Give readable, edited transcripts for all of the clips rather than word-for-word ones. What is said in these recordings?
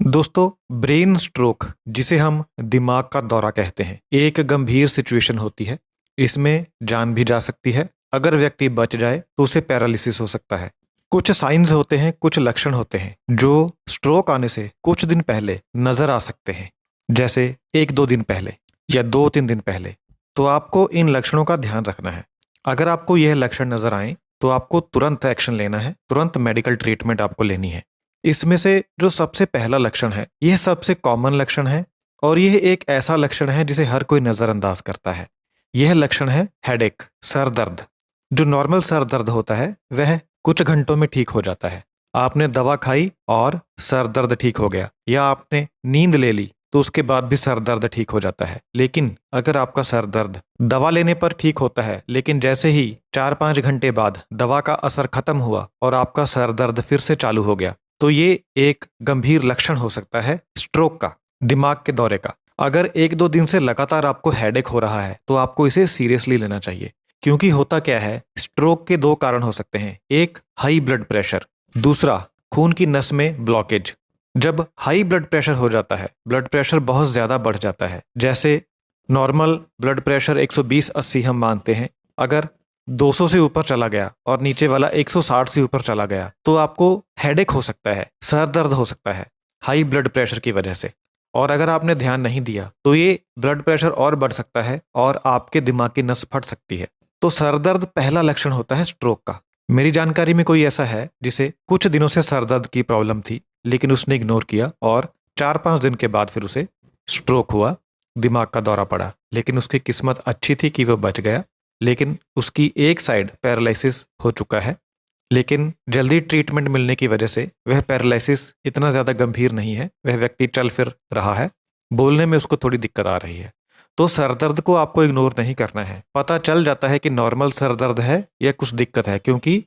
दोस्तों, brain stroke जिसे हम दिमाग का दौरा कहते हैं, एक गंभीर सिचुएशन होती है। इसमें जान भी जा सकती है। अगर व्यक्ति बच जाए तो उसे पैरालिसिस हो सकता है। कुछ साइंस होते हैं, कुछ लक्षण होते हैं जो स्ट्रोक आने से कुछ दिन पहले नजर आ सकते हैं, जैसे 1-2 दिन पहले या 2-3 दिन पहले। तो आपको इन लक्षणों का ध्यान रखना है। अगर आपको यह लक्षण नजर आए तो आपको तुरंत एक्शन लेना है, तुरंत मेडिकल ट्रीटमेंट आपको लेनी है। इसमें से जो सबसे पहला लक्षण है, यह सबसे कॉमन लक्षण है और यह एक ऐसा लक्षण है जिसे हर कोई नजरअंदाज करता है। यह लक्षण है हेडेक, सर दर्द। जो नॉर्मल सर दर्द होता है वह कुछ घंटों में ठीक हो जाता है। आपने दवा खाई और सर दर्द ठीक हो गया, या आपने नींद ले ली तो उसके बाद भी सर दर्द ठीक हो जाता है। लेकिन अगर आपका सर दर्द दवा लेने पर ठीक होता है, लेकिन जैसे ही 4-5 घंटे बाद दवा का असर खत्म हुआ और आपका सर दर्द फिर से चालू हो गया, तो ये एक गंभीर लक्षण हो सकता है स्ट्रोक का, दिमाग के दौरे का। अगर 1-2 दिन से लगातार आपको हेडेक हो रहा है तो आपको इसे सीरियसली लेना चाहिए। क्योंकि होता क्या है, स्ट्रोक के 2 कारण हो सकते हैं। एक, हाई ब्लड प्रेशर। दूसरा, खून की नस में ब्लॉकेज। जब हाई ब्लड प्रेशर हो जाता है, ब्लड प्रेशर बहुत ज्यादा बढ़ जाता है, जैसे नॉर्मल ब्लड प्रेशर 120-80 हम मानते हैं, अगर 200 से ऊपर चला गया और नीचे वाला 160 से ऊपर चला गया तो आपको हेडेक हो सकता है, सर दर्द हो सकता है हाई ब्लड प्रेशर की वजह से। और अगर आपने ध्यान नहीं दिया तो ये ब्लड प्रेशर और बढ़ सकता है और आपके दिमाग की नस फट सकती है। तो सर दर्द पहला लक्षण होता है स्ट्रोक का। मेरी जानकारी में कोई ऐसा है जिसे कुछ दिनों से सर दर्द की प्रॉब्लम थी, लेकिन उसने इग्नोर किया और 4-5 दिन के बाद फिर उसे स्ट्रोक हुआ, दिमाग का दौरा पड़ा। लेकिन उसकी किस्मत अच्छी थी कि वह बच गया, लेकिन उसकी एक साइड पैरालिसिस हो चुका है। लेकिन जल्दी ट्रीटमेंट मिलने की वजह से वह पैरालिसिस इतना ज़्यादा गंभीर नहीं है, वह व्यक्ति चल फिर रहा है, बोलने में उसको थोड़ी दिक्कत आ रही है। तो सर दर्द को आपको इग्नोर नहीं करना है। पता चल जाता है कि नॉर्मल सर दर्द है या कुछ दिक्कत है, क्योंकि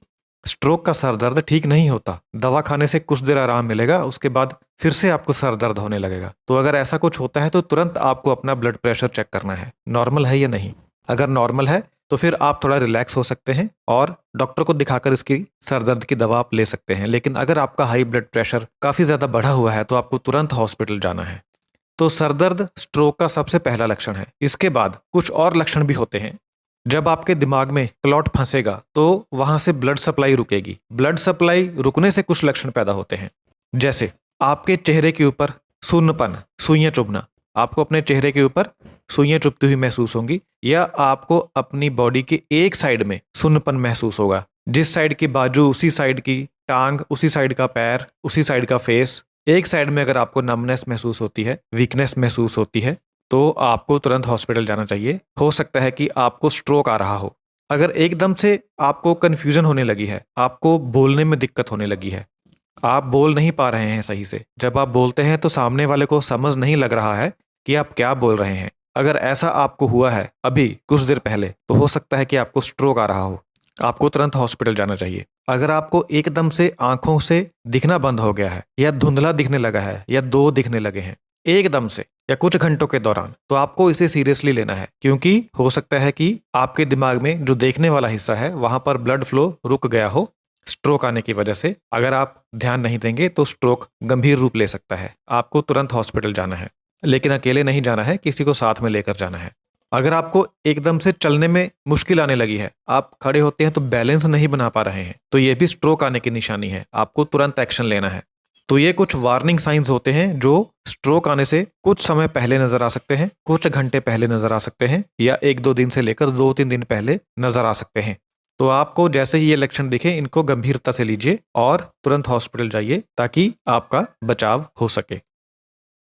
स्ट्रोक का सर दर्द ठीक नहीं होता। दवा खाने से कुछ देर आराम मिलेगा, उसके बाद फिर से आपको सर दर्द होने लगेगा। तो अगर ऐसा कुछ होता है तो तुरंत आपको अपना ब्लड प्रेशर चेक करना है, नॉर्मल है या नहीं। अगर नॉर्मल है तो फिर आप थोड़ा रिलैक्स हो सकते हैं और डॉक्टर को दिखाकर इसकी सर दर्द की दवा आप ले सकते हैं। लेकिन अगर आपका हाई ब्लड प्रेशर काफ़ी ज़्यादा बढ़ा हुआ है तो आपको तुरंत हॉस्पिटल जाना है। तो सर दर्द स्ट्रोक का सबसे पहला लक्षण है। इसके बाद कुछ और लक्षण भी होते हैं। जब आपके दिमाग में क्लॉट फंसेगा तो वहां से ब्लड सप्लाई रुकेगी। ब्लड सप्लाई रुकने से कुछ लक्षण पैदा होते हैं, जैसे आपके चेहरे के ऊपर सुन्नपन, सुइयां चुभना। आपको अपने चेहरे के ऊपर सुइयां चुभती हुई महसूस होंगी, या आपको अपनी बॉडी की एक साइड में सुन्नपन महसूस होगा। जिस साइड की बाजू उसी साइड की टांग, उसी साइड का पैर, उसी साइड का फेस, एक साइड में अगर आपको नमनेस महसूस होती है, वीकनेस महसूस होती है, तो आपको तुरंत हॉस्पिटल जाना चाहिए। हो सकता है कि आपको स्ट्रोक आ रहा हो। अगर एकदम से आपको कंफ्यूजन होने लगी है, आपको बोलने में दिक्कत होने लगी है, आप बोल नहीं पा रहे हैं सही से, जब आप बोलते हैं तो सामने वाले को समझ नहीं लग रहा है कि आप क्या बोल रहे हैं, अगर ऐसा आपको हुआ है अभी कुछ देर पहले, तो हो सकता है कि आपको स्ट्रोक आ रहा हो। आपको तुरंत हॉस्पिटल जाना चाहिए। अगर आपको एकदम से आंखों से दिखना बंद हो गया है, या धुंधला दिखने लगा है, या 2 दिखने लगे हैं एकदम से या कुछ घंटों के दौरान, तो आपको इसे सीरियसली लेना है। क्योंकि हो सकता है कि आपके दिमाग में जो देखने वाला हिस्सा है वहां पर ब्लड फ्लो रुक गया हो स्ट्रोक आने की वजह से। अगर आप ध्यान नहीं देंगे तो स्ट्रोक गंभीर रूप ले सकता है। आपको तुरंत हॉस्पिटल जाना है, लेकिन अकेले नहीं जाना है, किसी को साथ में लेकर जाना है। अगर आपको एकदम से चलने में मुश्किल आने लगी है, आप खड़े होते हैं तो बैलेंस नहीं बना पा रहे हैं, तो यह भी स्ट्रोक आने की निशानी है। आपको तुरंत एक्शन लेना है। तो ये कुछ वार्निंग साइंस होते हैं जो स्ट्रोक आने से कुछ समय पहले नजर आ सकते हैं, कुछ घंटे पहले नजर आ सकते हैं, या 1-2 दिन से लेकर 2-3 दिन पहले नजर आ सकते हैं। तो आपको जैसे ही ये लक्षण दिखे, इनको गंभीरता से लीजिए और तुरंत हॉस्पिटल जाइए ताकि आपका बचाव हो सके।